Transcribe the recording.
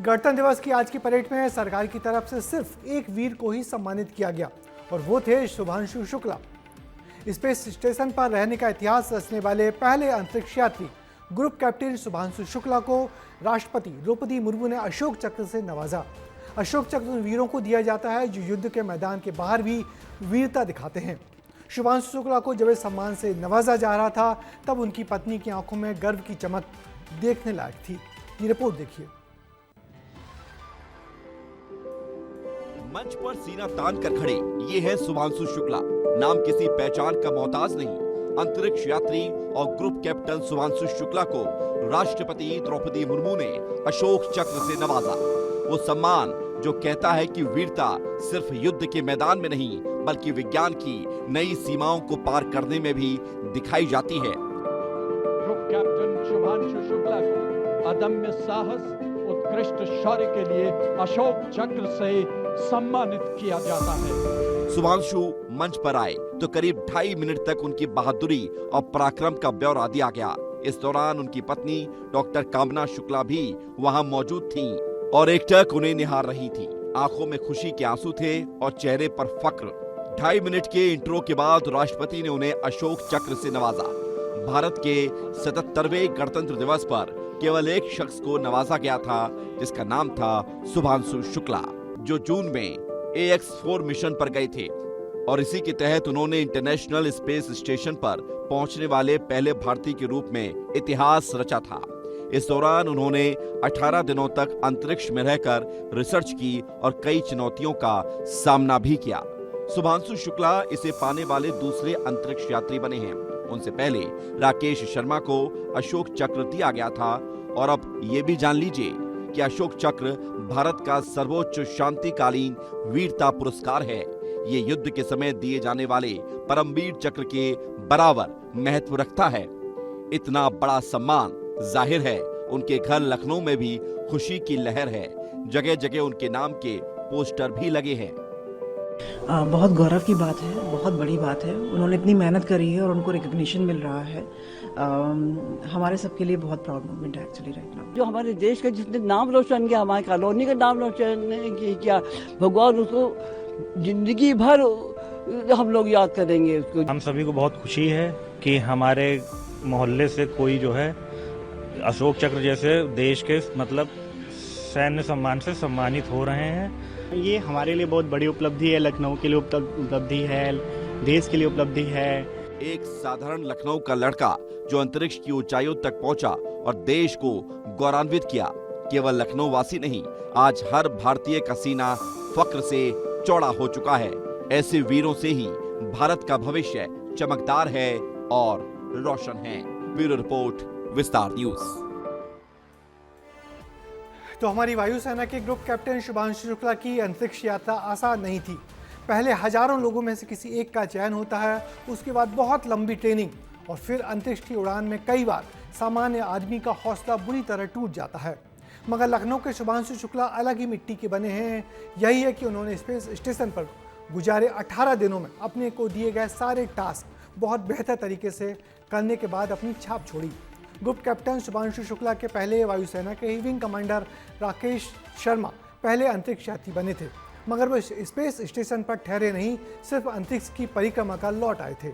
गणतंत्र दिवस की आज की परेड में सरकार की तरफ से सिर्फ एक वीर को ही सम्मानित किया गया और वो थे शुभांशु शुक्ला। स्पेस स्टेशन पर रहने का इतिहास रचने वाले पहले अंतरिक्ष यात्री ग्रुप कैप्टन शुभांशु शुक्ला को राष्ट्रपति द्रौपदी मुर्मू ने अशोक चक्र से नवाजा। अशोक चक्र उन वीरों को दिया जाता है जो युद्ध के मैदान के बाहर भी वीरता दिखाते हैं। शुभांशु शुक्ला को जब इस सम्मान से नवाजा जा रहा था तब उनकी पत्नी की आंखों में गर्व की चमक देखने लायक थी। ये रिपोर्ट देखिए। मंच पर सीना तान कर खड़े ये है शुभांशु शुक्ला। नाम किसी पहचान का मोहताज नहीं, अंतरिक्ष यात्री और ग्रुप कैप्टन शुभांशु शुक्ला को राष्ट्रपति द्रौपदी मुर्मू ने अशोक चक्र से नवाजा। वो सम्मान जो कहता है कि वीरता सिर्फ युद्ध के मैदान में नहीं बल्कि विज्ञान की नई सीमाओं को पार करने में भी दिखाई जाती है। ग्रुप कैप्टन शुभांशु शुक्ला को अदम्य साहस, उत्कृष्ट शौर्य के लिए अशोक चक्र से सम्मानित किया जाता है। शुभांशु मंच पर आए तो करीब 2.5 मिनट तक उनकी बहादुरी और पराक्रम का ब्यौरा दिया गया। इस दौरान उनकी पत्नी डॉक्टर कामना शुक्ला भी वहां मौजूद थीं और एकटक उन्हें निहार रही थी। आंखों में खुशी के आंसू थे और चेहरे पर फक्र। 2.5 मिनट के इंट्रो के बाद राष्ट्रपति ने उन्हें अशोक चक्र से नवाजा। भारत के 77वें गणतंत्र दिवस पर केवल एक शख्स को नवाजा गया था जिसका नाम था शुभांशु शुक्ला, जो जून में AX-4 मिशन पर गए थे और इसी के तहत उन्होंने इंटरनेशनल स्पेस स्टेशन पर पहुंचने वाले पहले भारतीय के रूप में इतिहास रचा था। इस दौरान उन्होंने 18 दिनों तक अंतरिक्ष में रहकर रिसर्च की और कई चुनौतियों का सामना भी किया। शुभांशु शुक्ला इसे पाने वाले दूसरे अंतरिक्ष यात्री बने हैं। उनसे पहले राकेश शर्मा को अशोक चक्र दिया गया था और अब ये भी जान लीजिए कि अशोक चक्र भारत का सर्वोच्च शांतिकालीन वीरता पुरस्कार है। ये युद्ध के समय दिए जाने वाले परमवीर चक्र के बराबर महत्व रखता है। इतना बड़ा सम्मान जाहिर है उनके घर लखनऊ में भी खुशी की लहर है। जगह जगह उनके नाम के पोस्टर भी लगे हैं। बहुत गौरव की बात है, बहुत बड़ी बात है। उन्होंने इतनी मेहनत करी है और उनको रिकग्निशन मिल रहा है। हमारे सबके लिए बहुत प्राउड मोमेंट है एक्चुअली राइट नाउ। जो हमारे देश का जिसने नाम रोशन किया, हमारी कॉलोनी का नाम रोशन किया, भगवान उसको जिंदगी भर हम लोग याद करेंगे उसको। हम सभी को बहुत खुशी है कि हमारे मोहल्ले से कोई जो है अशोक चक्र जैसे देश के मतलब सैन्य सम्मान से सम्मानित हो रहे हैं। ये हमारे लिए बहुत बड़ी उपलब्धि है, लखनऊ के लिए उपलब्धि है, देश के लिए उपलब्धि है। एक साधारण लखनऊ का लड़का जो अंतरिक्ष की ऊंचाइयों तक पहुंचा और देश को गौरवान्वित किया। केवल लखनऊ वासी नहीं, आज हर भारतीय का सीना फक्र से चौड़ा हो चुका है। ऐसे वीरों से ही भारत का भविष्य चमकदार है और रोशन है। ब्यूरो रिपोर्ट, विस्तार न्यूज। तो हमारी वायुसेना के ग्रुप कैप्टन शुभांशु शुक्ला की अंतरिक्ष यात्रा आसान नहीं थी। पहले हजारों लोगों में से किसी एक का चयन होता है, उसके बाद बहुत लंबी ट्रेनिंग और फिर अंतरिक्ष की उड़ान में कई बार सामान्य आदमी का हौसला बुरी तरह टूट जाता है। मगर लखनऊ के शुभांशु शुक्ला अलग ही मिट्टी के बने हैं। यही है कि उन्होंने स्पेस स्टेशन पर गुजारे 18 दिनों में अपने को दिए गए सारे टास्क बहुत बेहतर तरीके से करने के बाद अपनी छाप छोड़ी। ग्रुप कैप्टन शुभांशु शुक्ला के पहले वायुसेना के ही विंग कमांडर राकेश शर्मा पहले अंतरिक्ष यात्री बने थे, मगर वो स्पेस स्टेशन पर ठहरे नहीं, सिर्फ अंतरिक्ष की परिक्रमा का लौट आए थे।